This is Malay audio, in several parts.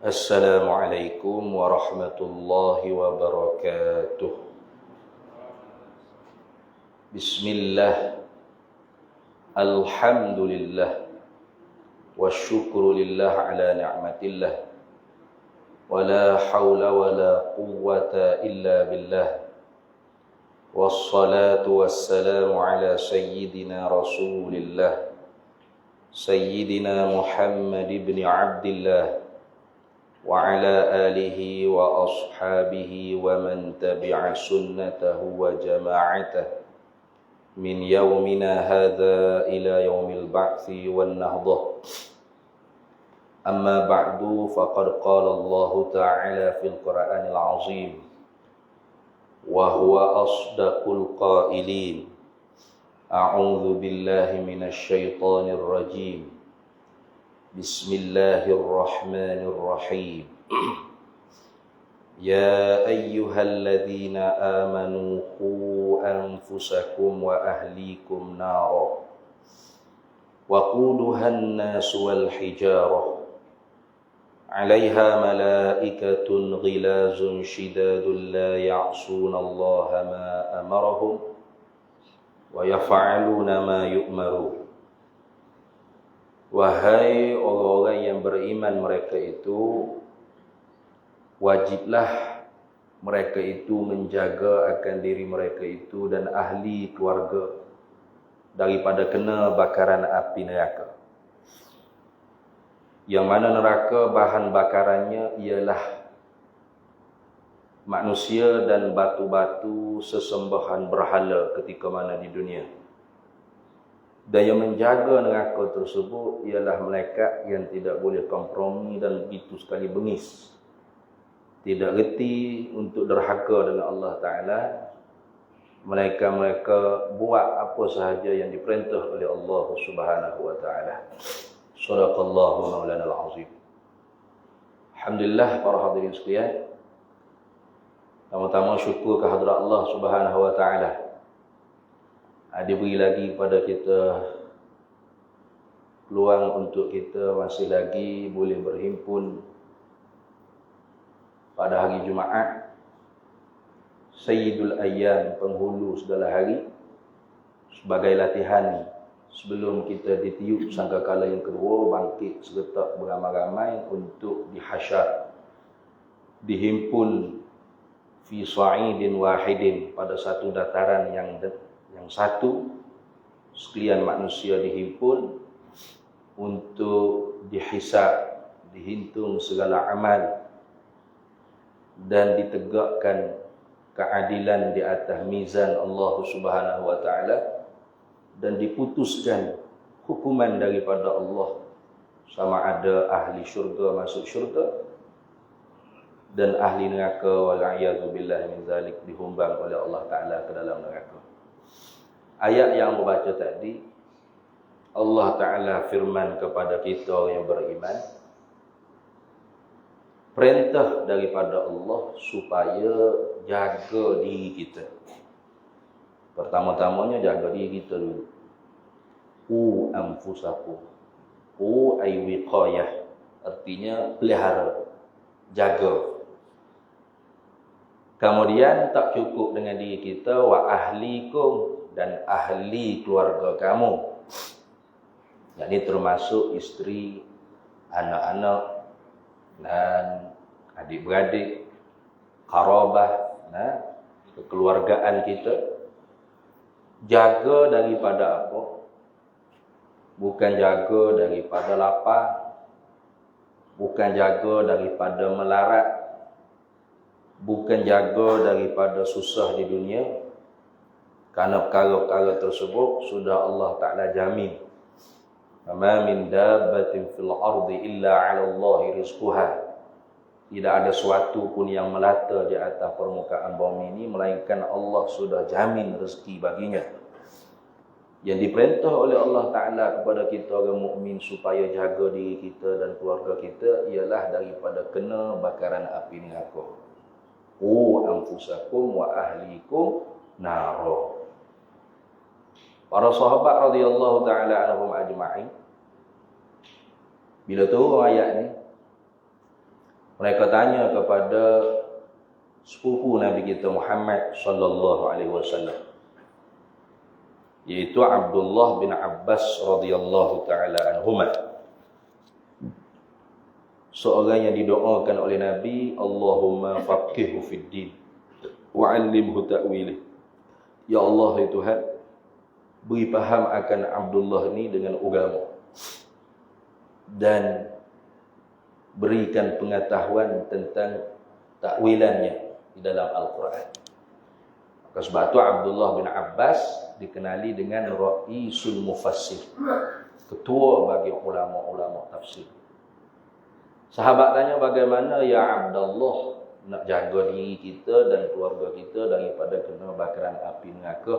Assalamualaikum warahmatullahi wabarakatuh. Bismillah, alhamdulillah, wasyukru lillah ala ni'matillah, wa la hawla wa la quwwata illa billah, wassalatu wassalamu ala sayyidina rasulillah, sayyidina Muhammad ibn Abdillah, wa ala alihi wa ashabihi wa man tabi'a sunnatahu wa jama'atahu min yawmina hadha ila yawmil ba'thi wan nahdah. Amma ba'du, faqad qala Allah ta'ala fil Qur'anil 'azim wa huwa asdaqul qailin. A'udzu billahi minasy syaithanir rajim. Bismillahirrahmanirrahim. Ya ayyuhalladzina amanu qu anfusakum wa ahlikum nara waquduhan nas wal hijarah 'alaiha malaikatun ghilazun shidadun la ya'sunallaha ma amarahum wa yaf'aluna ma yu'marun. Wahai orang-orang yang beriman, mereka itu wajiblah mereka itu menjaga akan diri mereka itu dan ahli keluarga daripada kena bakaran api neraka. Yang mana neraka bahan bakarannya ialah manusia dan batu-batu sesembahan berhala ketika mana di dunia. Dan yang menjaga neraka tersebut ialah malaikat yang tidak boleh kompromi dan begitu sekali bengis, tidak reti untuk derhaka dengan Allah Ta'ala. Mereka buat apa sahaja yang diperintah oleh Allah Subhanahu Wa Ta'ala. Sadaqallahu maulana al-azim. Alhamdulillah, para hadirin sekalian, pertama-tama syukur kehadrat Allah Subhanahu Wa Ta'ala. Diberi lagi kepada kita peluang untuk kita masih lagi boleh berhimpun pada hari Jumaat, Sayyidul Ayyam, penghulu segala hari, sebagai latihan sebelum kita ditiup sangkakala yang kedua, bangkit serentak beramai-ramai untuk dihasyar, dihimpun fi sa'idin wahidin, pada satu dataran yang satu, sekalian manusia dihimpun untuk dihisab, dihitung segala amal dan ditegakkan keadilan di atas mizan Allah Subhanahu Wa Ta'ala, dan diputuskan hukuman daripada Allah, sama ada ahli syurga masuk syurga dan ahli neraka wal'iyadzubillah min zalik dihumbang oleh Allah Ta'ala ke dalam neraka. Ayat yang membaca tadi, Allah Ta'ala firman kepada kita yang beriman, perintah daripada Allah supaya jaga diri kita. Pertama-tamanya jaga diri kita dulu. Qu anfusakum. Qu ay wiqayah, artinya pelihara, jaga. Kemudian tak cukup dengan diri kita, wa ahlikum, dan ahli keluarga kamu. Yang ini termasuk isteri, anak-anak dan adik-beradik, qarabah, kekeluargaan kita. Jaga daripada apa? Bukan jaga daripada lapar, bukan jaga daripada melarat, bukan jaga daripada susah di dunia. Karena perkara-perkara tersebut sudah Allah Ta'ala jamin. Ma min dabbatin fil ardi illa 'ala Allahi rizquha. Tidak ada suatu pun yang melata di atas permukaan bumi ini melainkan Allah sudah jamin rezeki baginya. Yang diperintah oleh Allah Ta'ala kepada kita orang mukmin supaya jaga diri kita dan keluarga kita ialah daripada kena bakaran api neraka. Qu anfusakum wa ahlikum nara. Para sahabat radhiyallahu ta'ala anhum ajma'in, bila tahu ayat ni, Mereka tanya kepada sepupu Nabi kita Muhammad sallallahu alaihi wasallam, yaitu Abdullah bin Abbas radhiyallahu taala anhuma. Seorang yang didoakan oleh Nabi, Allahumma faqihhu fid din wa 'allimhu ta'wilih. Ya Allah ya Tuhan, beri faham akan Abdullah ni dengan agama dan berikan pengetahuan tentang takwilannya di dalam Al-Quran. Maka sebab itu Abdullah bin Abbas dikenali dengan Ra'isul Mufassir, ketua bagi ulama-ulama tafsir. Sahabat tanya, bagaimana ya Abdullah nak jaga diri kita dan keluarga kita daripada kena bakaran api neraka?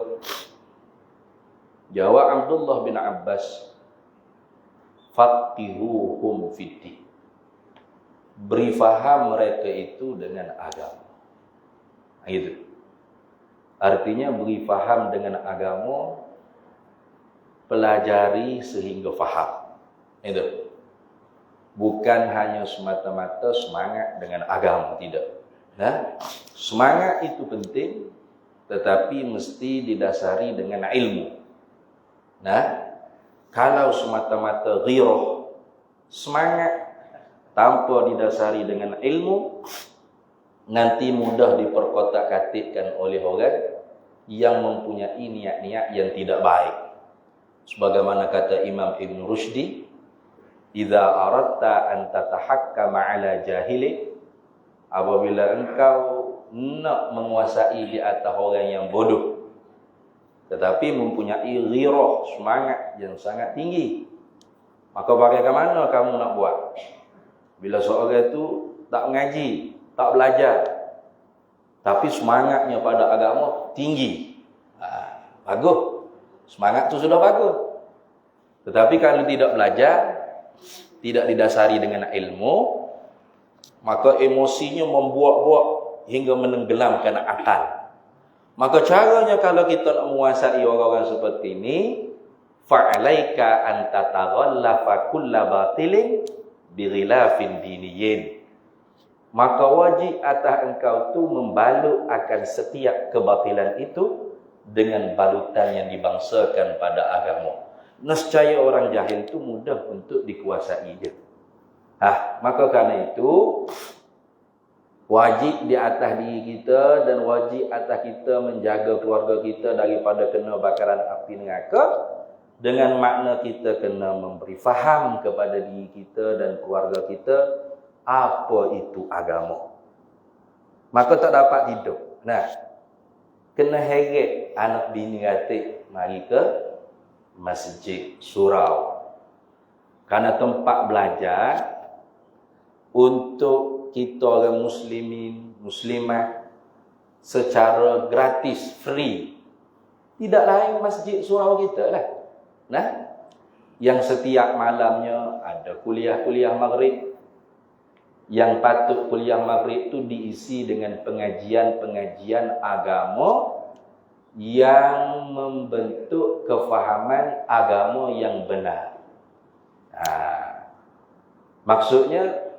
Jawab Abdullah bin Abbas, faqihuhum fiddin. Beri faham mereka itu dengan agama. Itu. Artinya beri faham dengan agama, pelajari sehingga faham. Itu. Bukan hanya semata-mata semangat dengan agama, tidak. Nah, semangat itu penting, tetapi mesti didasari dengan ilmu. Nah, kalau semata-mata ghirah, semangat tanpa didasari dengan ilmu, nanti mudah diperkotak-katikkan oleh orang yang mempunyai niat-niat yang tidak baik. Sebagaimana kata Imam Ibn Rushdi, idza aradta an tatahakkama ala jahili, apabila engkau nak menguasai di atas orang yang bodoh tetapi mempunyai ghirah, semangat yang sangat tinggi, maka bagaimana kamu nak buat bila seorang itu tak mengaji, tak belajar, tapi semangatnya pada agama tinggi? Bagus, semangat itu sudah bagus. Tetapi kalau tidak belajar, tidak didasari dengan ilmu, maka emosinya membuat-buat hingga menenggelamkan akal. Maka caranya kalau kita nak menguasai orang-orang seperti ini, fa'alaika an tataghallafa kulla batilin bighilafin diniyin. Maka wajib atas engkau tu membalut akan setiap kebatilan itu dengan balutan yang dibangsakan pada agama. Nescaya orang jahil itu mudah untuk dikuasai dia. Maka kerana itu wajib di atas diri kita dan wajib atas kita menjaga keluarga kita daripada kena bakaran api neraka, dengan makna kita kena memberi faham kepada diri kita dan keluarga kita apa itu agama. Maka tak dapat hidup. Nah, kena heret anak bini ratik mari ke masjid surau. Karena tempat belajar untuk kita orang muslimin, muslimat secara gratis, free. Tidak lain masjid surau kita lah. Nah, yang setiap malamnya ada kuliah-kuliah maghrib. Yang patut kuliah maghrib itu diisi dengan pengajian-pengajian agama yang membentuk kefahaman agama yang benar. Maksudnya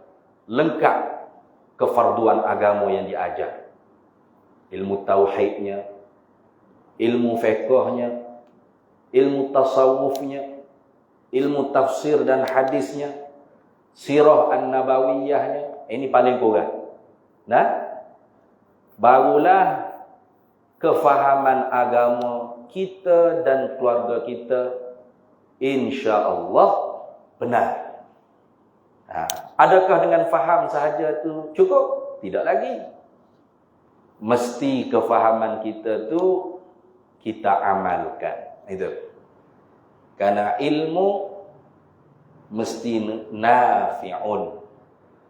lengkap kefarduan agama yang diajar. Ilmu tauhidnya, ilmu fiqhnya, ilmu tasawufnya, ilmu tafsir dan hadisnya, sirah an-nabawiyahnya. Ini paling kurang. Nah, barulah kefahaman agama kita dan keluarga kita insya-Allah benar. Adakah dengan faham sahaja tu cukup? Tidak lagi. Mesti kefahaman kita tu kita amalkan. Itu. Karena ilmu mesti nafi'un,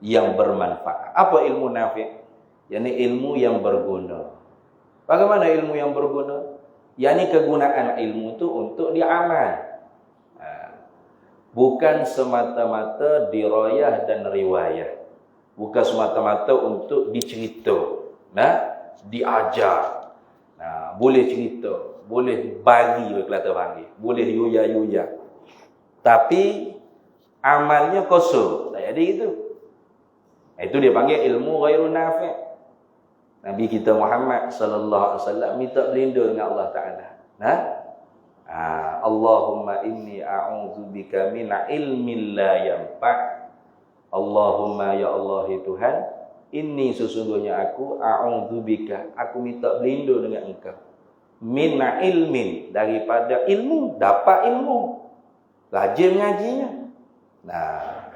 yang bermanfaat. Apa ilmu nafi'? Yani ilmu yang berguna. Bagaimana ilmu yang berguna? Yani kegunaan ilmu itu untuk diamal. Bukan semata-mata dirayah dan riwayah. Bukan semata-mata untuk dicerita. Diajar. Boleh cerita. Boleh bagi, kata panggil. Boleh yuya-yuya. Tapi amalnya kosong. Tak ada itu. Itu dia panggil ilmu ghairu nafi'. Nabi kita Muhammad sallallahu alaihi wasallam minta berlindung dengan Allah Taala. Nah, Allahumma inni a'udzubika min ilmin la yanfa'. Allahumma ya Allah Tuhan, inni sesungguhnya aku a'udzubika, aku minta berlindung dengan Engkau. Min ilmin, daripada ilmu, dapat ilmu. Rajin mengajinya. Nah,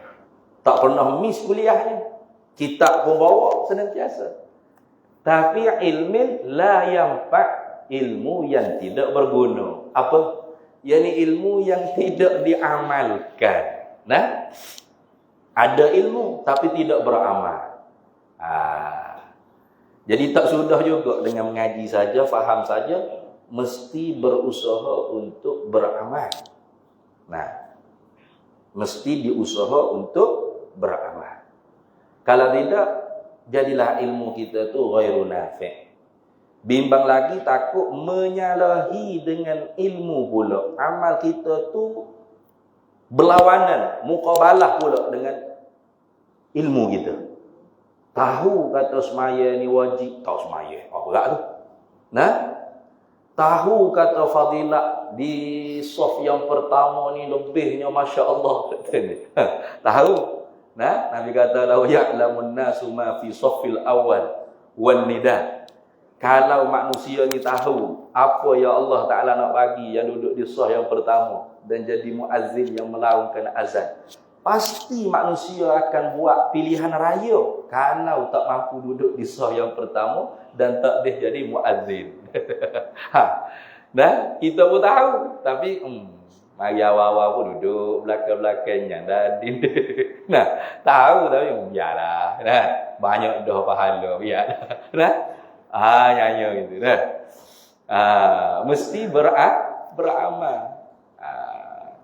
tak pernah miss kuliahnya. Kitab pun bawa senantiasa. Tapi ilmin la yanfa', ilmu yang tidak berguna. Apa? Yani ilmu yang tidak diamalkan. Nah, ada ilmu tapi tidak beramal. Jadi tak sudah juga dengan mengaji saja, faham saja, mesti berusaha untuk beramal. Nah, mesti diusaha untuk beramal. Kalau tidak, jadilah ilmu kita tu ghairu nafi'. Bimbang lagi takut menyalahi dengan ilmu pula. Amal kita tu berlawanan, muqabalah pula dengan ilmu kita. Tahu kata semaya ni wajib, tahu semaya. Apa berat tu? Nah, tahu kata fadilat di saf yang pertama ni lebihnya masya-Allah. Tahu? Nah, Nabi kata lau ya'lamun nasu ma fi saffil awal wan nida. Kalau manusia ni tahu apa ya Allah Ta'ala nak bagi yang duduk di saf yang pertama dan jadi muazzin yang melaungkan azan, pasti manusia akan buat pilihan raya kalau tak mampu duduk di saf yang pertama dan tak boleh jadi muazzin. Dan kita pun tahu, tapi mari awal-awal pun duduk belakang-belakangnya dan nah, tahu tapi biarlah. Nah, banyak dah pahala biar. Nah, nyanyi gitu dah. Mesti beramal.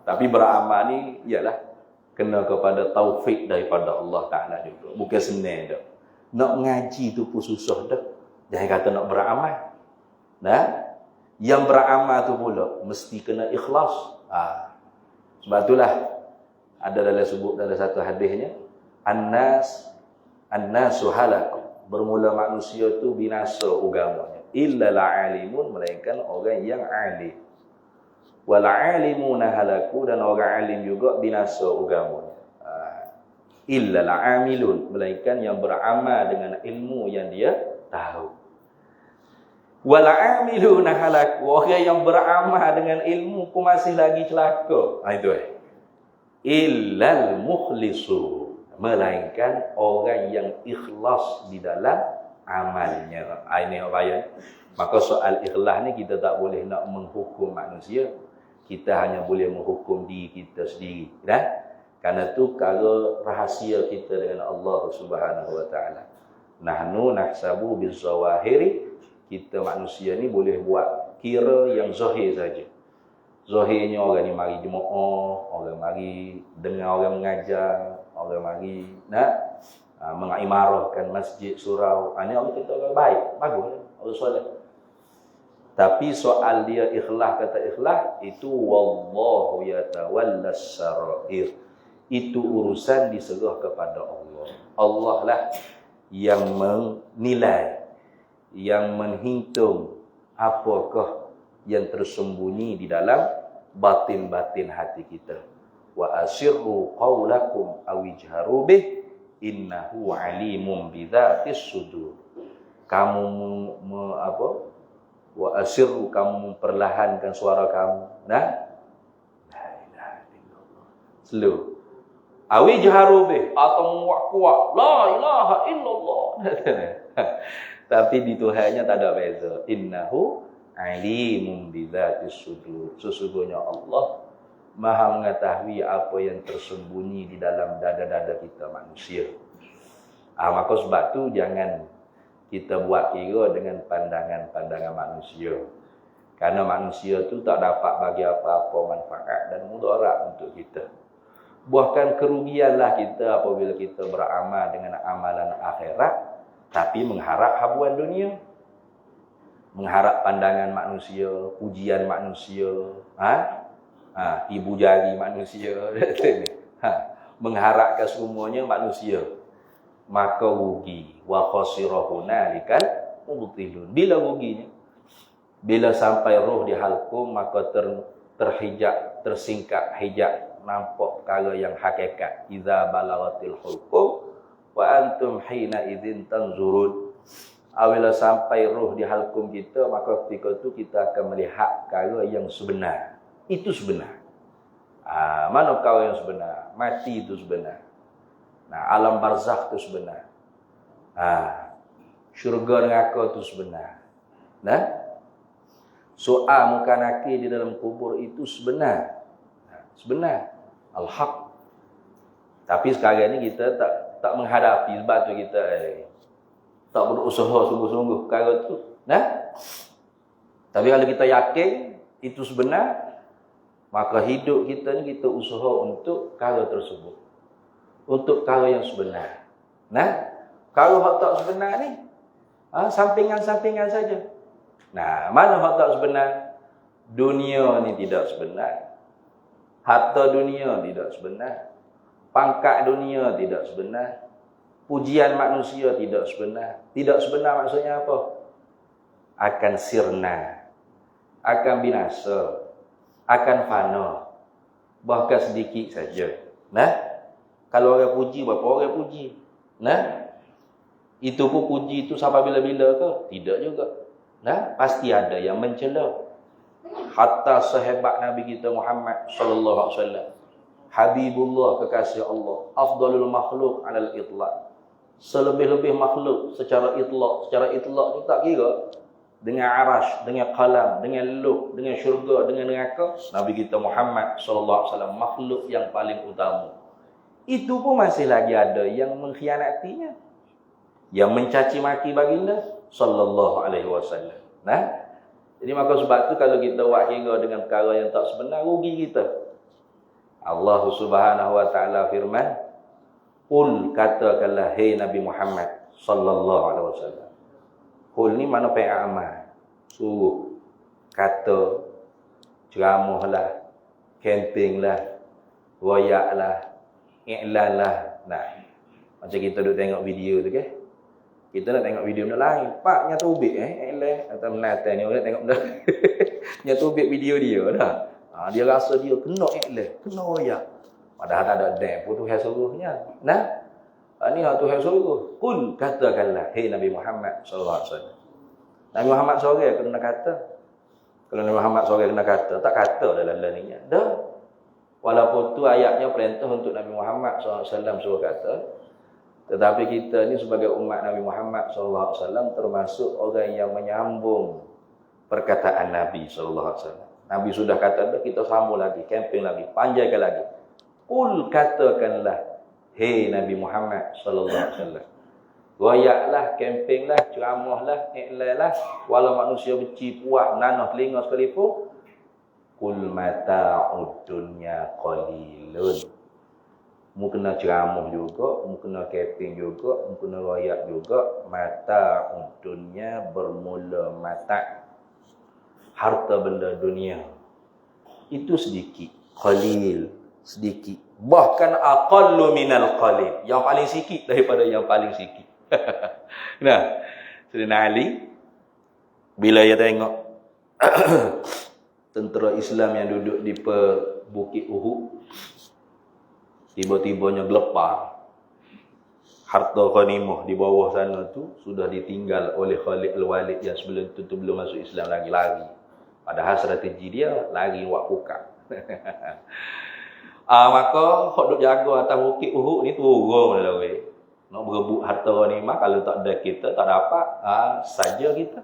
Tapi beramal ni ialah kena kepada taufik daripada Allah Taala juga. Bukan senang dah. Nak mengaji tu pun susah dah. Jangan kata nak beramal. Nah, yang beramal tu pula mesti kena ikhlas. Sebab itulah ada dalam sebut dalam satu hadisnya, annasu halaku, bermula manusia tu binasa agamanya, illa alimun, melainkan orang yang alim. Wal alimuna halaku, dan orang alim juga binasa agamanya. Illa amilun, melainkan yang beramal dengan ilmu yang dia tahu. Wal amiluna halaku, orang yang beramal dengan ilmu pun masih lagi celaka. Itu illal mukhlisu, melainkan orang yang ikhlas di dalam amalnya. Ini apa ya? Maka soal ikhlas ni kita tak boleh nak menghukum manusia. Kita hanya boleh menghukum diri kita sendiri. Karena tu kalau rahasia kita dengan Allah Subhanahu Wa Taala. Nahnu nahsabu bizawahiri, kita manusia ni boleh buat kira yang zahir saja. Zahirnya orang ni mari jemaah, orang mari dengar orang mengajar, orang mari mengimarahkan masjid, surau. Ini orang kita orang baik, bagus, orang soleh. Tapi soal dia ikhlas, kata ikhlas, itu wallahu yatawallas sarair. Itu urusan diserah kepada Allah. Allah lah yang menilai, yang menghitung apakah yang tersembunyi di dalam batin-batin hati kita. Wa asirru qawlakum aw ijharu bih innahu alimun bidzatis sudur. Kamu wa asirru, kamu memperlahankan suara kamu. Nah, la ilaha illallah. Slow. Aw ijharu bih, atau kuat la ilaha illallah. Tapi di Tuhannya tak ada beza. Innahu alimun bidzatis sudur. Sesungguhnya Allah Maha mengetahui apa yang tersembunyi di dalam dada-dada kita manusia. Maka sebab tu jangan kita buat kira dengan pandangan-pandangan manusia. Karena manusia tu tak dapat bagi apa-apa manfaat dan mudarat untuk kita. Bahkan kerugianlah kita apabila kita beramal dengan amalan akhirat tapi mengharap habuan dunia, mengharap pandangan manusia, pujian manusia, ibu jari manusia, mengharapkan semuanya manusia. maka rugi. Wa khasira hunalikal mubtilun. Bila ruginya? Bila sampai roh di halkum, maka terhijab, tersingkap hijab, nampak perkara yang hakikat. Idza balagatil hulqum wa antum hina idzin tanzurun. Apabila sampai roh di halkum kita, maka ketika itu kita akan melihat perkara yang sebenar. Itu sebenar. Mana perkara yang sebenar? Mati itu sebenar. Nah, alam barzakh itu sebenar. Syurga neraka itu sebenar. Nah, soal muka nakir di dalam kubur itu sebenar. Sebenar. Al-haq. Tapi sekarang ini kita tak menghadapi. Sebab tu kita tak berusaha sungguh-sungguh perkara itu. Nah, tapi kalau kita yakin itu sebenar, maka hidup kita ni kita usaha untuk perkara tersebut. Untuk perkara yang sebenar. Nah, kalau hak tak sebenar ni, sampingan-sampingan saja. Nah, mana hak tak sebenar? Dunia ni tidak sebenar. Harta dunia tidak sebenar. Pangkat dunia tidak sebenar. Pujian manusia tidak sebenar. Tidak sebenar maksudnya apa? Akan sirna. Akan binasa. Akan fana. Bahkan sedikit saja. Nah, kalau orang puji, berapa orang puji? Nah, itu pun puji itu sampai bila-bila ke? Tidak juga. Nah, pasti ada yang mencela. Hatta sahabat Nabi kita Muhammad sallallahu alaihi wasallam, Habibullah, kekasih Allah, afdalul makhluk alal itlaq. Selebih-lebih makhluk secara itlaq ni tak kira dengan arash, dengan qalam, dengan luh, dengan syurga, dengan neraka. Nabi kita Muhammad sallallahu alaihi wasallam makhluk yang paling utama. Itu pun masih lagi ada yang mengkhianatinya, yang mencaci maki baginda sallallahu alaihi wasallam. Nah, jadi maka sebab tu kalau kita buat kira dengan perkara yang tak sebenar, rugi kita. Allah Subhanahu wa taala firman, "Qul," katakanlah hai Nabi Muhammad sallallahu alaihi wasallam. Qul ni mana amal. Suruh, kata, ceramahlah, campinglah, royaklah, iklanlah. Nah, macam kita duk tengok video tu ke? Kita nak tengok video benda lain. Pak, nyata ubik atau menata ni orang tengok benda. Nyata ubik video dia dah. Dia rasa dia kena kena royak. Padahal tak ada dek pun Tuhan suruhnya. Nah, ni hak Tuhan suruh. Qul, katakanlah hai Nabi Muhammad sallallahu alaihi wasallam. Nabi Muhammad sore kena kata. Kalau Nabi Muhammad sore kena kata, tak kata dalam lainnya. Dah. Walaupun tu ayatnya perintah untuk Nabi Muhammad sallallahu alaihi wasallam suruh kata, tetapi kita ni sebagai umat Nabi Muhammad sallallahu alaihi wasallam termasuk orang yang menyambung perkataan Nabi sallallahu alaihi wasallam. Nabi sudah kata dah, kita sambung lagi, camping lagi, panjaikan lagi. Qul, katakanlah hai Nabi Muhammad sallallahu alaihi wasallam. Royaklah, campinglah, ceramahlah, iklanlah, walau manusia benci, puak, nanah telinga sekalipun. Qul mata'ud dunya qalilun. Mu kena ceramah juga, mu kena camping juga, mu kena royak juga. Mata dunia bermula mata. Harta benda dunia itu sedikit, qalil, sedikit. Bahkan aqallu minal qalil, yang paling sikit daripada yang paling sikit. Nah, Sayyidina Ali bila dia tengok tentera Islam yang duduk di Bukit Uhud, tiba-tibanya gelepar. Harta ghanimah di bawah sana tu sudah ditinggal oleh Khalid Al-Walid yang sebelum itu belum masuk Islam lagi, lari. Padahal strategi dia lari buat kukak. Maka hok duk jaga atas Bukit Uhud ni turun dah weh. Nak berebut harta ghanimah, kalau tak ada kita tak dapat, saja kita.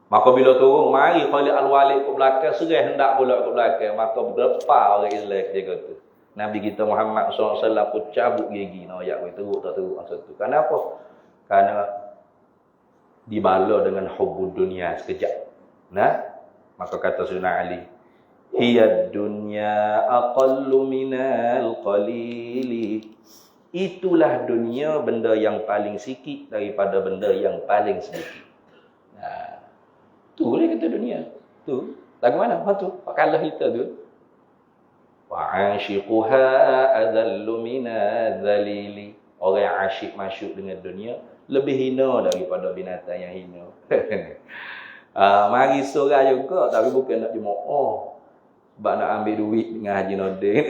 Maka bila turun, mari Khalid Al-Walid ke belakang, serai hendak pula ke belakang. Maka berapa orang Islam dia kata. Nabi kita Muhammad SAW pun cabut gigi. Nak ayat teruk tak teruk masa tu. Kenapa? Kerana dibala dengan hubbud dunia sekejap. Nah, maka kata Sayyidina Ali, hiyad dunya aqallu minal qalili. Itulah dunia, benda yang paling sikit daripada benda yang paling sedikit. Tu boleh kata dunia. Tu. Lagu mana? Apa tu? Pak kalah kita tu. Wa ashiquha adallu minadh-dhalili. Orang yang asyik masuk dengan dunia lebih hina daripada binatang yang hina. Mari surah juga tapi bukan nak jemaah. Sebab nak ambil duit dengan Haji Nordin.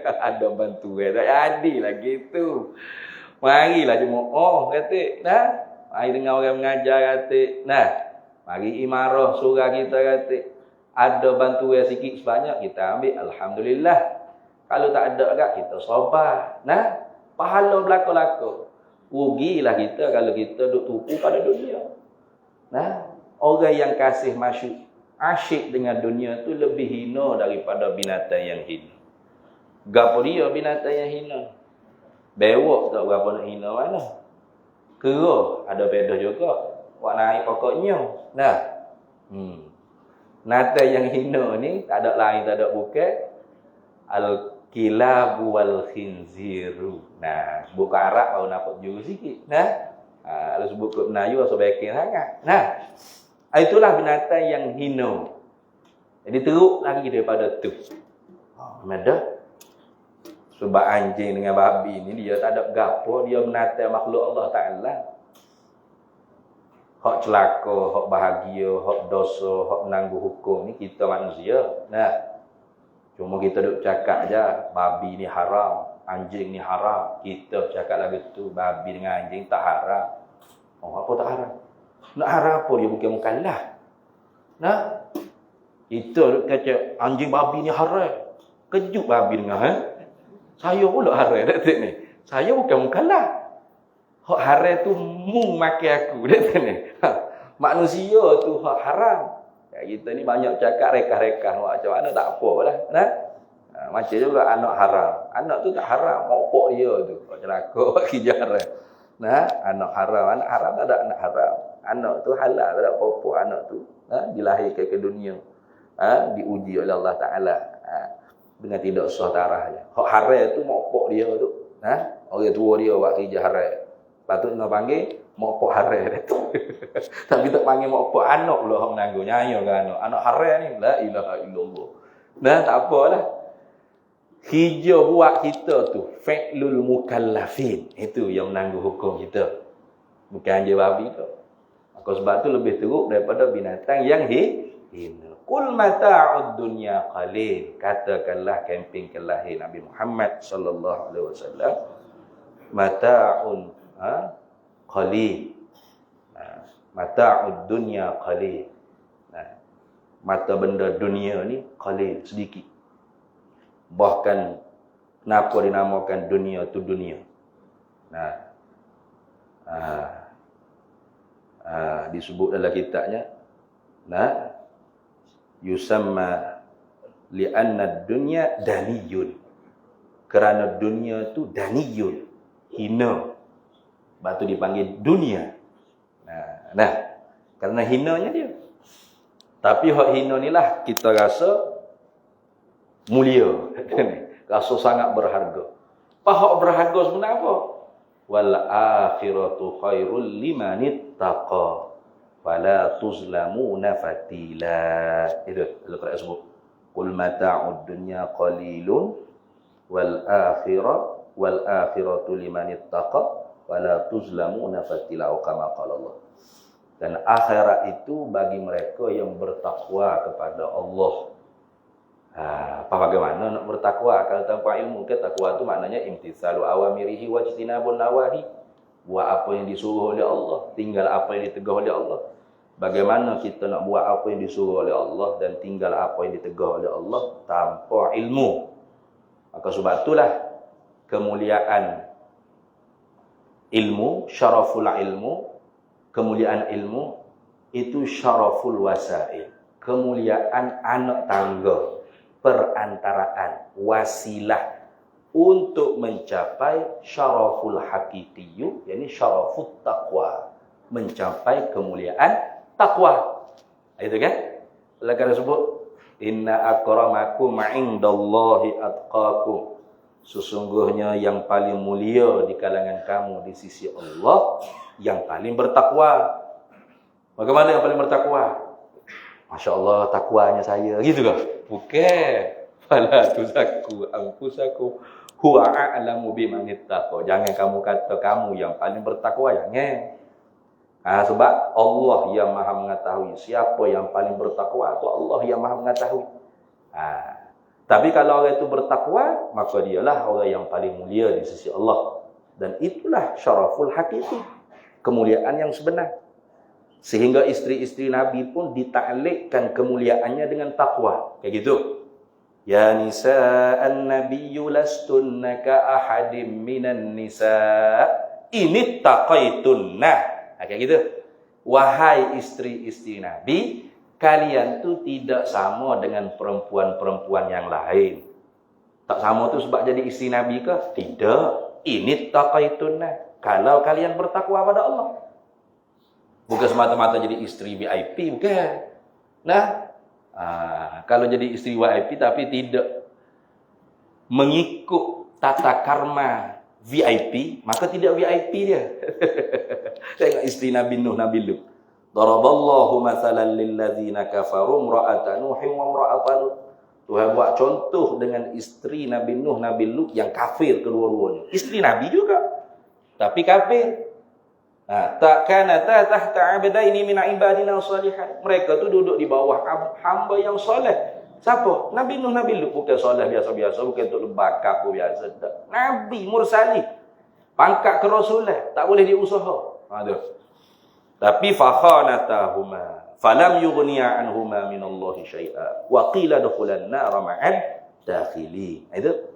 Ada bantuan. Tak jadilah gitu. Marilah jemaah kata. Nah, mari dengar orang mengajar kata. Nah, mari imarah surah kita kata. Ada bantuan sikit sebanyak kita ambil. Alhamdulillah. Kalau tak ada agak kita sabar. Nah, pahala belaka-belaka. Rugilah kita kalau kita duk tupu pada dunia. Nah, orang yang kasih masuk asyik dengan dunia tu lebih hina daripada binatang yang hina. Gapo dia binatang yang hina? Bewok tak berapa nak hina mana? Kera ada beda juga. Wak naik pokoknya. Nah. Binatang yang hina ni tak ada lain tak ada bukan al-kilabu wal khinziru. Nah, sebut ke Arab baru nampak juru sikit. Nah. Kalau sebut ke Melayu asal baikin sangat. Nah. Itulah binatang yang hina. Jadi teruk lagi daripada tu. Ada. Sebab anjing dengan babi ni dia tak ada gapo, dia binatang makhluk Allah Taala. Hak celaka, hak bahagia, hak dosa, hak menangguh hukum ni kita manusia. Nah. Cuma kita duk cakap aja babi ni haram, anjing ni haram. Kita cakap lagu tu babi dengan anjing tak haram. Oh, apa tak haram? Nak haram apa dia bukan mukallaf. Nah. Kita kata anjing babi ni haram. Kejut babi dengar Saya pula haram dekat ni. Saya bukan mukallaf. Hak haram tu mu makan aku dekat ni. Manusia tu hak haram. Kita ni banyak cakap rekah-rekah macam mana tak apalah. Nah. Macam juga anak haram. Anak tu tak haram, mokok dia tu. Celaka kijaran. Nah, anak haram tak ada anak haram. Anak tu halal, tak ada apa-apa anak tu. Dilahirkan ke dunia. Diuji oleh Allah Ta'ala. Dengan tidak sah darahnya. Hak haram tu mokok dia tu. Orang tua dia buat kerja haram. Patutnya panggil mokok haram. Tapi tak panggil mokok anak pula hak menanggung. Nyaya ke anak. Anak haram ni. La ilaha illallah. Nah, tak apalah. Hijau buat kita tu fi'lul mukallafin. Itu yang menanggung hukum kita. Bukan anjing babi tu. Maka sebab tu lebih teruk daripada binatang yang hina. Qul mata'ud dunya qalil. Katakanlah kemping kelahi Nabi Muhammad sallallahu alaihi wasallam. Mata'un qalil. Mata'ud dunya qalil. Mata benda dunia ni qalil, sedikit. Bahkan kenapa dinamakan dunia tu dunia. Disebut dalam kitabnya yusamma li'anna dunya daniyun. Kerana dunia tu daniyun, hina. Sebab tu dipanggil dunia. Kerana hinanya dia. Tapi hak hina ni lah kita rasa mulia. Rasa sangat berharga. Hak berharga sebenarnya apa? Wal akhiratu khairul limanittaqa wala tuzlamuna fatila. Itu Al-Quran sebut. Qul mata'ud dunya qalilun wal akhiratu limanittaqa wala tuzlamuna fatila, kama qala Allah. Dan akhirat itu bagi mereka yang bertakwa kepada Allah. Bagaimana nak bertakwa? Kalau tanpa ilmu, ke takwa itu maknanya imtithalu awamirihi wa ijtinabun nawahi. Buat apa yang disuruh oleh Allah, tinggal apa yang ditegah oleh Allah. Bagaimana kita nak buat apa yang disuruh oleh Allah dan tinggal apa yang ditegah oleh Allah tanpa ilmu? Maka sebab itulah kemuliaan ilmu, syaraful ilmu, kemuliaan ilmu itu syaraful wasail. Kemuliaan anak tangga, perantaraan, wasilah untuk mencapai syaraful haqiqiyyu, yakni syarafut taqwa, mencapai kemuliaan takwa. Itu kan? Allah kata sebut inna akramakum 'indallahi atqakum. Sesungguhnya yang paling mulia di kalangan kamu di sisi Allah yang paling bertakwa. Bagaimana yang paling bertakwa? Masya Allah takwanya saya gitu kan? Bukan. Fala tuzakku anfusakum huwa a'lamu biman ittaqa. Jangan kamu kata kamu yang paling bertakwa, jangan. Sebab Allah yang Maha mengetahui siapa yang paling bertakwa, itu Allah yang Maha mengetahui. Tapi kalau orang itu bertakwa, maka dialah orang yang paling mulia di sisi Allah. Dan itulah syaraful hakiki, kemuliaan yang sebenar. Sehingga istri-istri Nabi pun ditaklikkan kemuliaannya dengan takwa. Kayak gitu. Ya nisa'an nabiyyu lastunna ka ahadim minan nisa' ini taqaitunna. Kayak gitu. Wahai istri-istri Nabi, kalian tu tidak sama dengan perempuan-perempuan yang lain. Tak sama tu sebab jadi istri Nabi ke? Tidak. Ini taqaitunna. Kalau kalian bertakwa pada Allah. Bukan semata-mata jadi istri VIP, bukan. Nah, kalau jadi istri VIP tapi tidak mengikut tata karma VIP, maka tidak VIP dia. Tengok istri Nabi Nuh, Nabi Lut. Daraballahu mathalan lilladzina kafaru imra'atan Nuhin wa imra'atan Lut. Tuhan buat contoh dengan istri Nabi Nuh, Nabi Lut yang kafir kedua-duanya. Istri Nabi juga, tapi kafir. Tak kanata tahta abdaini min ibadina salihat. Mereka tu duduk di bawah hamba yang soleh. Siapa? Nabi Nuh, Nabi Lut. Bukan soleh biasa-biasa, bukan untuk bakap biasa. Nabi mursali. Pangkat kerasulah, tak boleh diusaha. Tapi fakhanatahuma falam yughniya anhuma minallahi syai'a wa qila dukhulan nar ma'ad dakhili. Itu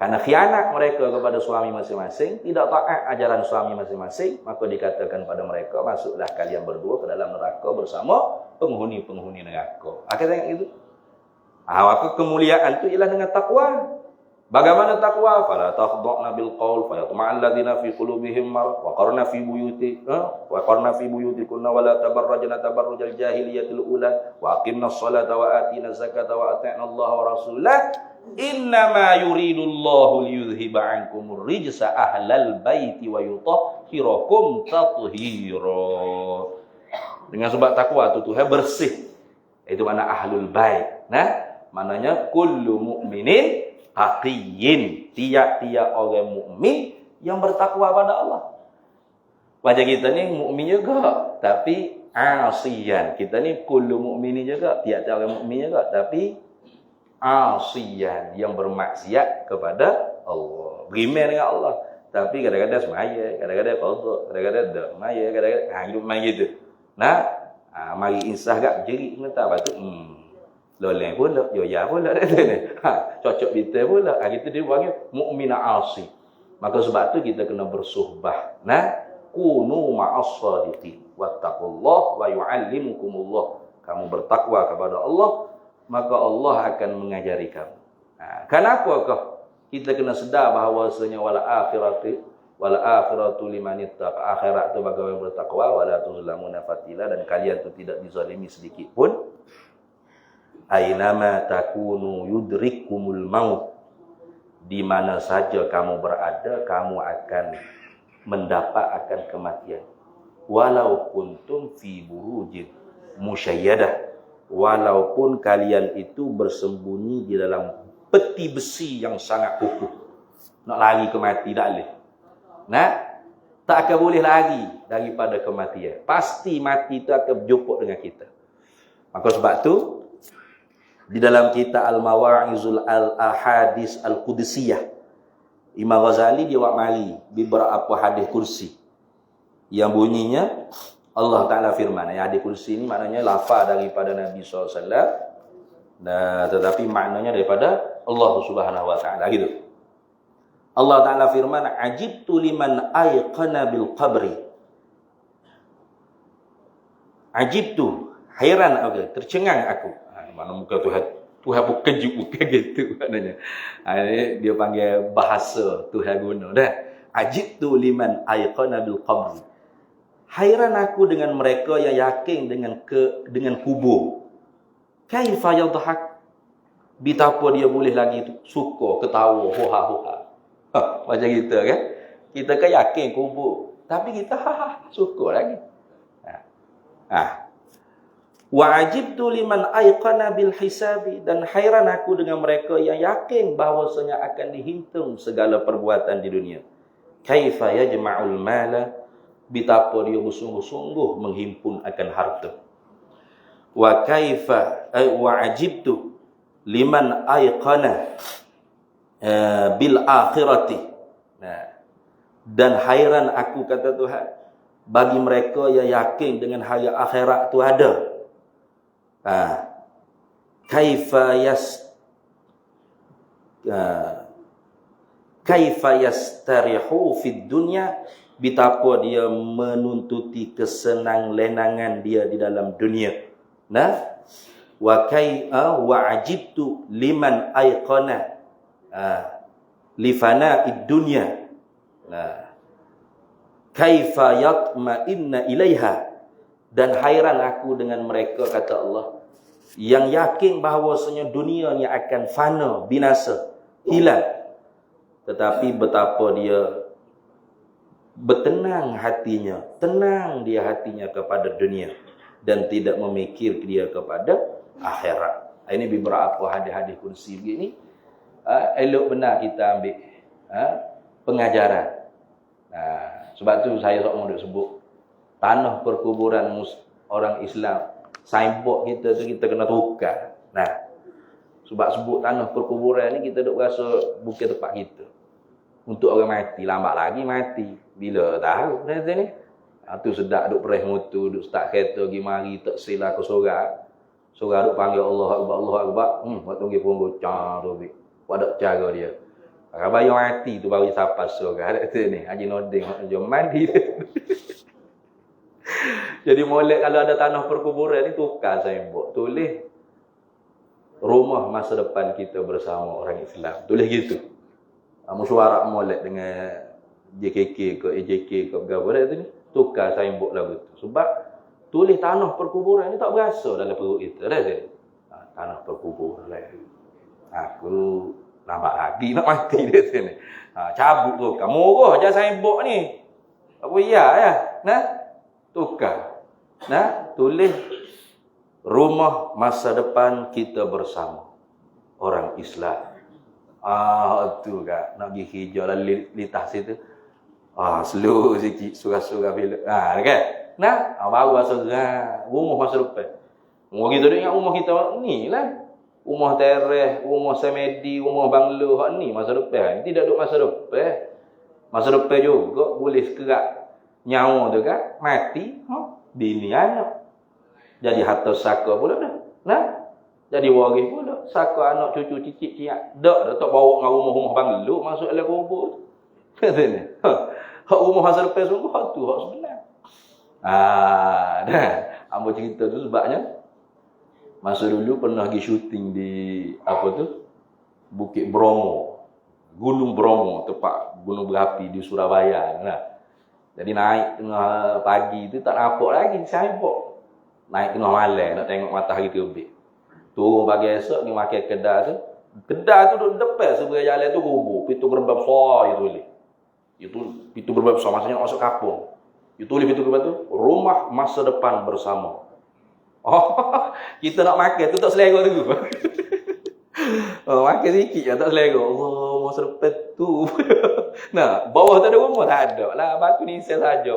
karena khianat mereka kepada suami masing-masing, tidak taat ajaran suami masing-masing, maka dikatakan pada mereka, masuklah kalian berdua ke dalam neraka bersama penghuni-penghuni neraka. Akhirnya itu. Maka kemuliaan itu ialah dengan takwa. Bagaimana takwa? Fala takhda'na bil qaul fayatma'al ladzina fi qulubihim marad wa qarna fi buyutikunna wa la tabarrajna tabarrujal jahiliyatil ula wa aqimnas salata wa atina zakata wa ata'na Allah wa rasulah. Innama yuridullahu liyudhhiba ankumur rijsa ahlal baiti wa yutahhirakum tathhira. Dengan sebab takwa itu Tuhan bersih. Itu makna ahlul bait. Nah, maknanya kullu mu'minin taqiyyin. Tiap-tiap orang mukmin yang bertakwa pada Allah. Macam kita ni mukmin juga, tapi asiyan. Kita ni kullu mu'minin juga, tiap-tiap orang mukmin juga, tapi asiyan, yang bermaksiat kepada Allah, beriman dengan Allah, tapi kadang-kadang semaya, kadang-kadang qada, kadang-kadang tak semaya, kadang-kadang hidup main gitu. Nah, mari insah gak jerit mentah lepas tu loleng pula, yoya pula cocok kita pula. Kita dia panggil mukmin asi. Maka sebab tu kita kena bersuhbah. Nah, kunu ma'as sadiqin wattaqullah wa yu'allimukumullah. Kamu bertakwa kepada Allah, maka Allah akan mengajari kamu. Kenapakah kita kena sedar bahawasanya wal akhiratu liman ittaqa. Akhirat tu bagi orang yang bertakwa, wala tuzlamuna fatila, dan kalian tu tidak dizalimi sedikit pun. Ainama takunu yudrikumul maut. Di mana saja kamu berada, kamu akan mendapat akan kematian. Walau kuntum fi burujin musyayyadah. Walaupun kalian itu bersembunyi di dalam peti besi yang sangat kukuh. Nak lari ke mati tak boleh. Nah, tak akan boleh lari daripada kematian. Pasti mati itu akan berjumpa dengan kita. Maka sebab tu di dalam kitab Al-Mawa'izul Al-Ahadis Al-Qudusiyah, Imam Ghazali dia buat mari beberapa hadis kursi yang bunyinya Allah Ta'ala firman. Yang hadis kursi ni maknanya lafaz daripada Nabi SAW, tetapi maknanya daripada Allah Subhanahu Wa Ta'ala gitu. Allah Ta'ala firman, ajibtu liman ayqana bil qabri. Ajibtu, hairan aku, tercengang aku. Mana muka Tuhan pun kejut bukan gitu maknanya. Dia panggil bahasa Tuhan guna dah. Ajibtu liman ayqana bil qabri. Hairan aku dengan mereka yang yakin dengan kubur. Kaifa yadhhak? Betapa dia boleh lagi suka, ketawa, hoha-hoha. Macam kita kan? Kita kan yakin kubur, tapi kita suka lagi. Wa ajibtu liman ayqana bil hisabi, dan hairan aku dengan mereka yang yakin bahwasanya akan dihitung segala perbuatan di dunia. Kaifa yajma'ul mala, betapa dia bersungguh-sungguh menghimpun akan harta. Wa ajibtu liman ayqana bil akhirati. Nah, dan hairan aku, kata Tuhan, bagi mereka yang yakin dengan hari akhirat itu ada. Kaifa yastarihu fid dunya, betapa dia menuntuti kesenang-lenangan dia di dalam dunia. Nah, wa ajibtu liman ayqana li fana'id dunya. Nah, kaifa yatma'inna ilaiha, dan hairan aku dengan mereka, kata Allah, yang yakin bahawasanya dunia ni akan fana, binasa, hilang, tetapi betapa dia bertenang hatinya, tenang dia hatinya kepada dunia dan tidak memikir dia kepada akhirat. Ini beberapa hadis-hadis kursi begini. Elok benar kita ambil pengajaran. Sebab tu saya sok mau sebut tanah perkuburan orang Islam, signboard kita tu kita kena tukar. Sebab sebut tanah perkuburan ni kita duk rasa bukan tempat kita. Untuk orang mati, lambat lagi mati. Bila tahu dah ni. Tu sedap duk perih motor, duk start kereta pergi mari tak sila ke sorak. Sorak duk panggil Allah Akbar, Allah Akbar. Waktu pergi pun bocah tu. Wadak cara dia. Kalau bayar mati tu baru siapa sorak. Ada ni Haji Nordin jom mandi. Jadi molek kalau ada tanah perkuburan ni tukar signboard, tulis rumah masa depan kita bersama orang Islam. Tulis gitu. Mesyuarat molek dengan JKK ke AJK ke apa tu ni, tukar signboard lagu tu. Sebab tulis tanah perkuburan ni tak berasa dalam perut kita dah je. Tanah perkuburan. Aku lambat lagi nak mati dia sini. Cabut tu. Kamu roh je signboard ni. Apa ya ya? Tukar. Tulis rumah masa depan kita bersama orang Islam. Tu kan nak pergi hijau lalu litas situ. Slow sikit surah-surah bila. Kan? Baru masuk rumah masa depan. Rumah kita ingat rumah kita ni lah. Rumah teres, rumah semedi, rumah banglo hak ni masa depan. Tidak duk masa depan. Masa depan juga boleh sekerak nyawa tu kan mati, bini anak. Jadi harta saka pula dah. Jadi waris pula. Saka anak cucu cicit ciak. Tak bawa dengan rumah-rumah banglo masuk dalam kubur. Kata ni. Hak rumah masa depan sungguh hak tu hak sebenar. Ambo cerita tu sebabnya masa dulu pernah pergi syuting di Bukit Bromo. Gunung Bromo, tempat gunung berapi di Surabaya. Jadi naik tengah pagi tu tak nampak lagi signboard. Naik tengah malam nak tengok matahari terbit. Turun pagi esok ni makan kedai tu. Kedai tu duduk depan sebelah jalan tu kubur. Pintu gerbang besar itu tulis. Itu pintu gerbang besar maksudnya masuk kampung. Itu tulis pintu gerbang tu rumah masa depan bersama. Kita nak makan tu tak selera dulu. Makan sikit je tak selera. Allah, masa depan tu. Bawah tu ada rumah tak ada lah. Batu ni sel saja.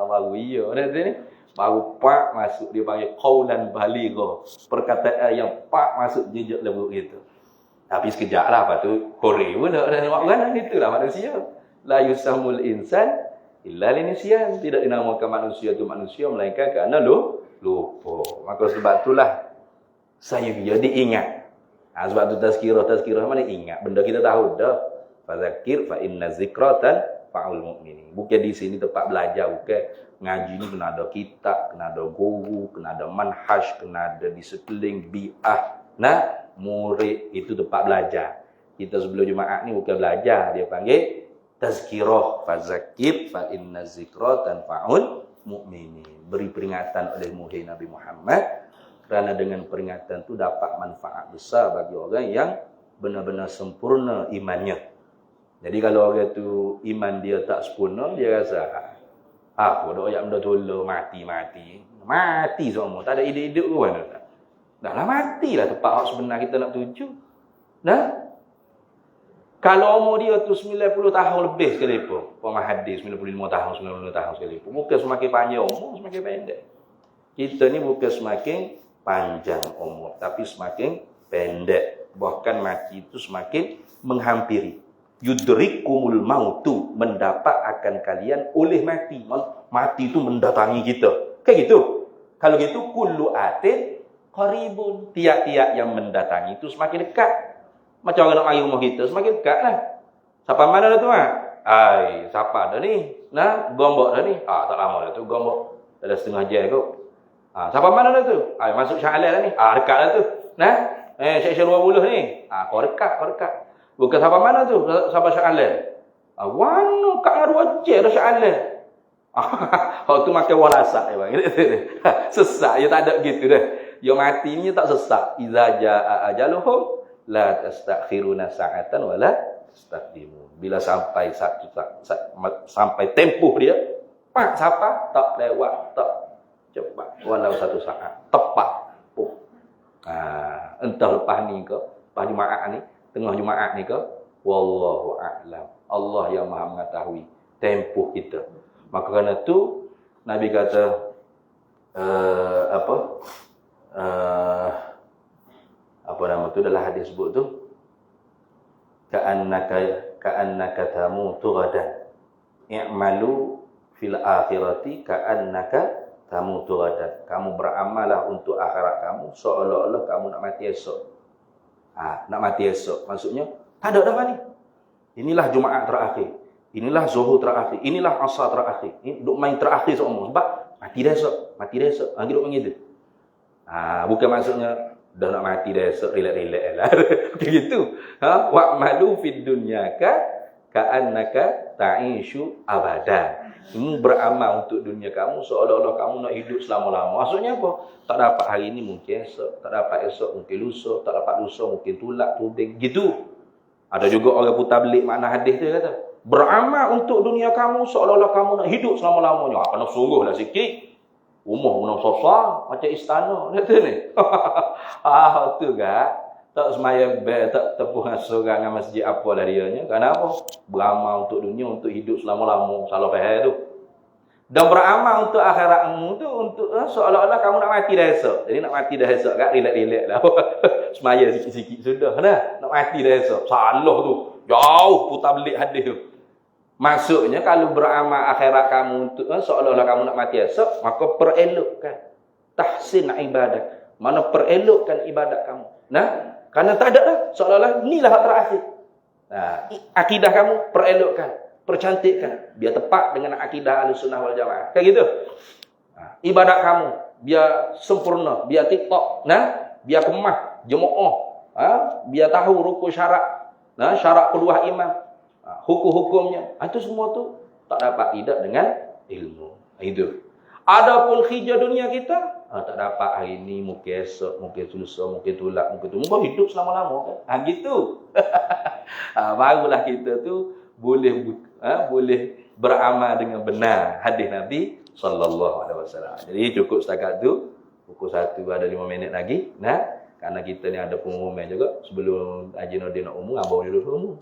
Baru iya. Ni baru pak masuk dia panggil qaulan baligha. Perkataan yang pak masuk jejak lembut gitu. Tapi sekejap lah lepas tu korek pula dan orang itulah manusia. La yusamul insan illa linisyan. Tidak dinamakan manusia tu manusia melainkan kerana lupa. Maka sebab itulah saya jadi ingat. Sebab tu tazkirah mana ingat. Benda kita tahu dah. Fazakir fa inna zikratan fa'ul mu'minin. Bukan di sini tempat belajar, bukan. Ngaji ni kena ada kitab, kena ada guru, kena ada manhaj, kena ada disiplin, bi'ah. Murid itu tempat belajar. Kita sebelum Jumaat ni bukan belajar, dia panggil tazkirah. Fazakir fa inna zikratan fa'ul mu'minin. Beri peringatan oleh muhyi Nabi Muhammad kerana dengan peringatan tu dapat manfaat besar bagi orang yang benar-benar sempurna imannya. Jadi kalau orang tu iman dia tak sempurna, dia rasa Apa dak ayak benda tolong mati semua. Tak ada ide-ide ke mana tak. Dah lah matilah tempat hak sebenar kita nak tuju. Dah. Kalau umur dia tu 90 tahun lebih sekali pun. Pemah hadis 95 tahun, 95 tahun sekali pun. Bukan semakin panjang umur, semakin pendek. Kita ni bukan semakin panjang umur, tapi semakin pendek. Bahkan mati itu semakin menghampiri. Yudrikumul mautu, mendapat akan kalian oleh mati. Mati itu mendatangi kita. Kayak gitu. Kalau gitu kullu atin qaribun. Tiap-tiap yang mendatangi itu semakin dekat. Macam orang nak mari rumah kita, semakin dekat lah. Siapa mana dah tu? Siapa dah ni? Nah, gombok dah ni. Tak lama dah tu gombok. Dah setengah jam kot. Siapa mana dah tu? Masuk Syahlan dah ni. Dekat dah tu. Nah, Syekh 20 ni. Kau dekat. Bukan siapa mana tu? Siapa Syahlan? Wano kat ngadu aje dah Syahlan. Kau tu makan walasak bang. Sesak, dia tak ada gitu dah. Dia mati ni tak sesak. Iza jaa ajaluhum la tastakhiruna sa'atan wala tastaqdimun. Bila sampai sampai tempoh dia, siapa tak lewat, tak cepat, walau satu saat, tepat. Entah lepas ni ke, lepas Jumaat ni, tengah Jumaat ni ke, wallahu a'lam. Allah yang Maha mengetahui tempoh kita. Maka kerana tu Nabi kata apa nama tu dalam hadis sebut tu, ka'annaka tamutu ghadan i'malu fil akhirati ka'annaka tamutu ghadan. Kamu beramallah untuk akhirat kamu seolah-olah kamu nak mati esok. Nak mati esok maksudnya tak ada dah ni. Inilah Jumaat terakhir, inilah Zuhur terakhir, inilah Asar terakhir. Ini duk main terakhir semua sebab mati dah esok. Duk main gitu. Bukan maksudnya dah nak mati dah esok, relax lah. Begitu. Wa'malu fid dunyaka ka'annaka ta'ishu abada. Kamu beramal untuk dunia kamu seolah-olah kamu nak hidup selama-lama. Maksudnya apa? Tak dapat hari ini mungkin esok, tak dapat esok mungkin lusa, tak dapat lusa mungkin tulak, tubing. Gitu. Ada juga orang putar belik makna hadis tu kata, beramal untuk dunia kamu seolah-olah kamu nak hidup selama-lamanya. Kena sungguhlah sikit. Rumah menang sosok macam istana kata ni. Tu kan. Tak semaya tak tepuh seorang dengan masjid apa lah dianya. Kenapa? Beramal untuk dunia, untuk hidup selama-lama. Salah faham tu. Dan beramal untuk akhiratmu tu untuk seolah-olah kamu nak mati dah esok. Jadi nak mati dah esok kan relax lah. Semaya sikit-sikit sudah dah. Nak mati dah esok. Salah tu. Jauh putar belik hadis tu. Maksudnya kalau beramal akhirat kamu untuk seolah-olah kamu nak mati esok, maka perelokkan tahsin ibadah. Mana perelokkan ibadat kamu. Kerana tak ada dah, seolah-olah inilah hak terakhir. Akidah kamu perelokkan, percantikkan biar tepat dengan akidah Ahlussunnah wal Jamaah. Kayak gitu. Ibadat kamu biar sempurna, biar tip-top, biar kemah, jemaah, biar tahu rukun syarat, syarat kedua imam. Hukum-hukumnya. Itu semua tu tak dapat tidak dengan ilmu. Itu. Adapun hijau dunia kita, tak dapat hari ini, mungkin esok, mungkin lusa, mungkin tulak, mungkin tu. Mungkin hidup selama-lama kan. Gitu. Barulah kita tu boleh beramal dengan benar hadis Nabi sallallahu alaihi wasallam. Jadi cukup setakat tu. Pukul 1 ada 5 minit lagi. Karena kita ni ada pengumuman juga sebelum Haji Nordin nak umum, abang dulu umum.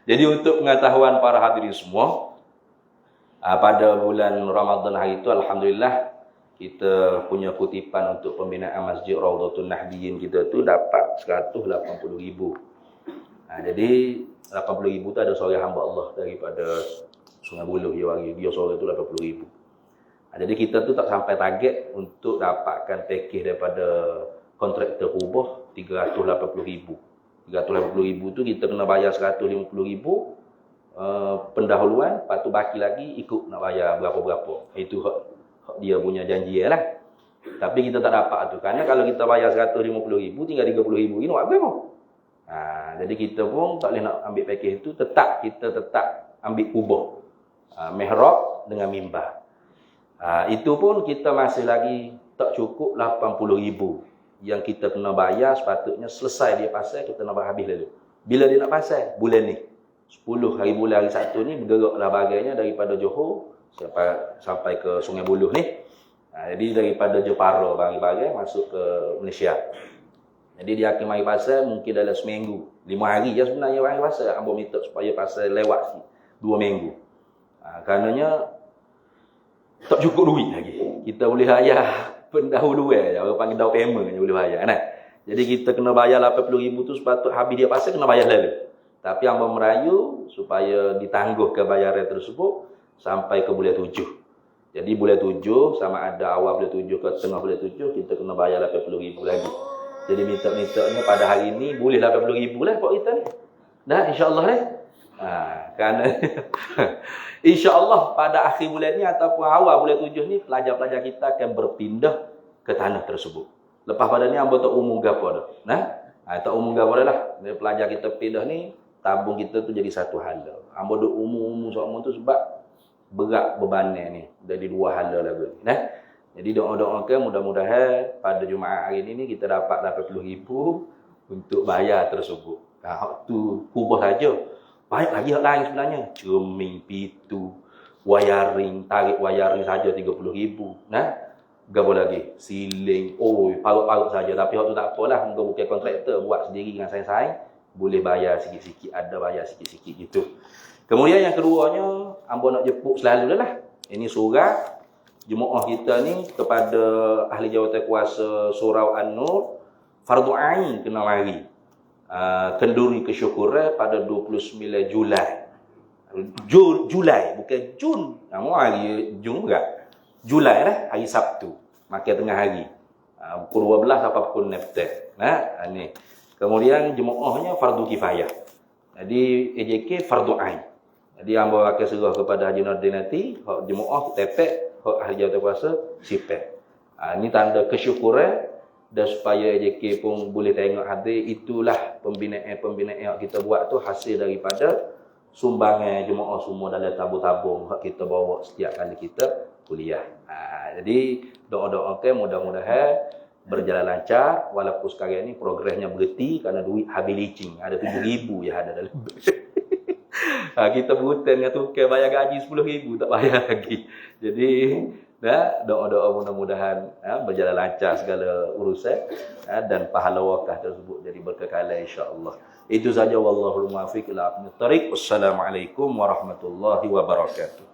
Jadi untuk pengetahuan para hadirin semua, pada bulan Ramadan hari itu alhamdulillah kita punya kutipan untuk pembinaan Masjid Raudhatun Nahdiyin kita tu dapat 180,000. Jadi 80,000 tu ada seorang hamba Allah daripada Sungai Buloh dia seorang tu 80,000. Jadi kita tu tak sampai target untuk dapatkan package daripada kontraktor kubah 380,000. 380,000 tu kita kena bayar 150,000 pendahuluan, lepas tu baki lagi ikut nak bayar berapa-berapa. Itu hak dia punya janji lah. Tapi kita tak dapat tu. Kerana kalau kita bayar 150,000 tinggal 30,000 ni nak berapa? Jadi kita pun tak boleh nak ambil package tu, kita tetap ambil kubah. Mihrab dengan mimbar. Itu pun kita masih lagi tak cukup 80,000 yang kita kena bayar. Sepatutnya selesai dia pasal kita nak habis lalu. Bila dia nak pasal? Bulan ni. 10 hari bulan hari Sabtu ni bergeraklah bagainya daripada Johor sampai ke Sungai Buloh ni. Jadi daripada Jepara bagai-bagai masuk ke Malaysia. Jadi dia akan mari pasal mungkin dalam seminggu. 5 hari je sebenarnya mari pasal. Ambo minta supaya pasal lewat sikit. 2 minggu. Karenanya tak cukup duit lagi. Kita boleh bayar pendahuluan je. Orang panggil down payment je boleh bayar. Nah. Jadi kita kena bayar 80,000 tu sepatut habis dia pasal kena bayar lalu. Tapi ambo merayu supaya ditangguhkan bayaran tersebut sampai ke bulan 7. Jadi bulan 7 sama ada awal bulan 7 ke tengah bulan 7 kita kena bayar 80,000 lagi. Jadi minta-mintanya pada hari ni boleh 80,000 lah buat kita ni. Dah insya-Allah ni. Kerana insya-Allah pada akhir bulan ni ataupun awal bulan 7 ni pelajar-pelajar kita akan berpindah ke tanah tersebut. Lepas pada ni ambo tak umum gapo dah. Tak umum gapo dah lah. Pelajar kita pindah ni tabung kita tu jadi satu hala. Ambo duk umum semua tu sebab berat bebannya ni dari 2 hala lagi. Jadi doa-doakan mudah-mudahan pada Jumaat hari ni kita dapat 80,000 untuk bayar tersebut. Hak tu kubah saja. Baik lagi hak lain sebenarnya. Cermin, pintu, wiring, tarik wiring saja 30,000. Gapo lagi? Siling. Parut-parut saja. Tapi hak tu tak apalah. Muka bukan kontraktor buat sendiri dengan saing-saing. Boleh bayar sikit-sikit, ada bayar sikit-sikit gitu. Kemudian yang keduanya, ambo nak jemput selalu lah. Ini surat jemaah kita ni kepada ahli jawatan kuasa Surau An-Nur, fardu ain kena mari. Kenduri kesyukuran pada 29 Julai. Julai bukan Jun. Nama hari Jun juga. Julai lah, hari Sabtu. Makin tengah hari. Pukul 12 sampai pukul 6. Ni. Kemudian jemaahnya fardu kifayah. Jadi AJK fardu ain. Jadi hamba akan serah kepada Haji Nordin nanti, hak jemaah tepek, hak ahli jawatan kuasa sipek. Ini tanda kesyukuran dan supaya AJK pun boleh tengok hadir itulah pembinaan yang kita buat tu hasil daripada sumbangan jemaah semua dalam tabung-tabung hak kita bawa setiap kali kita kuliah. Jadi doa-doakan mudah-mudahan berjalan lancar walaupun sekarang ni progresnya berhenti kerana duit habis licin. Ada 7,000 yang ada dalam. Kita berhutang dengan tukar bayar gaji 10,000 tak bayar lagi. Jadi doa-doa mudah-mudahan berjalan lancar segala urusan dan pahala wakaf tersebut jadi berkekalan insya-Allah. Itu saja wallahul muwaffiq ila aqwamit thariq. Wassalamualaikum warahmatullahi wabarakatuh.